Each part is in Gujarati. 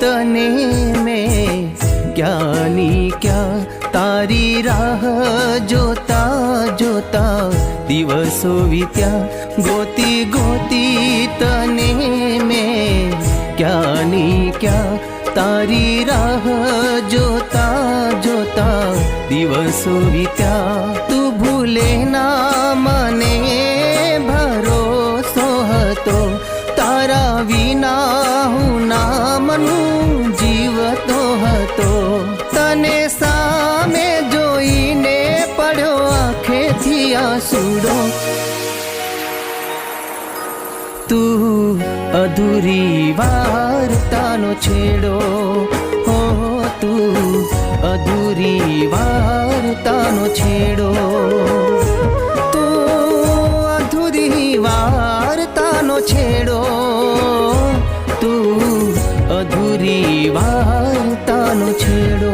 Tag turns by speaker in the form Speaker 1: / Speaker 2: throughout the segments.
Speaker 1: तने मैं ज्ञानी क्या तारी राह जोता जोता दिवसो वीत्या गोती गोती तने मैं ज्ञानी क्या तारी राह जोता जोता दिवसो वीत्या તું ભૂલે ના મને ભરોસો હતો તારા વિના હું નામનું જીવતો હતો તને સામે જોઈને પડ્યો આંખેથી આંસુડો તું અધૂરી વાર્તાનો છેડો હો તું અધૂરી વાર્તાનો છેડો તું અધૂરી વાર્તાનો છેડો તું અધૂરી વાર્તાનો છેડો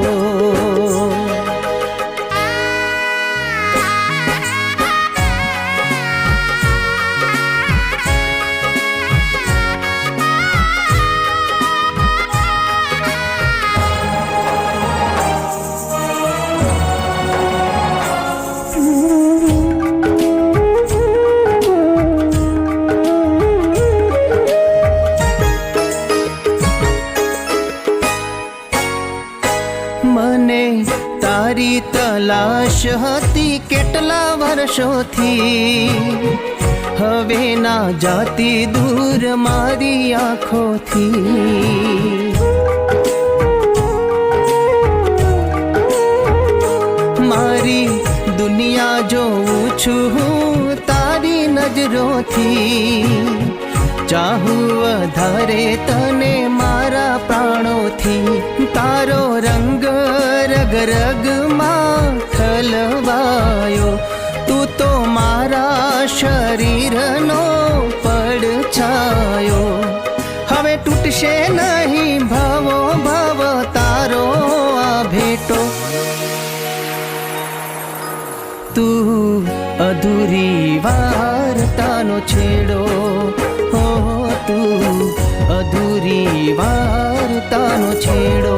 Speaker 1: મને તારી તલાશ હતી કેટલા વર્ષોથી હવે ના જાતી દૂર મારી આંખોથી મારી દુનિયા જોઉં છું હું તારી નજરોથી ચાહું વધારે તને મારા પ્રાણોથી તારો રંગ રગ રગમાં ઠલવાયો તું તો મારા શરીરનો પડછાયો હવે તૂટશે નહીં ભવો ભવ તારો આ ભેટો તું અધૂરી વાર્તાનો છેડો તું અધૂરી વાર્તાનો છેડો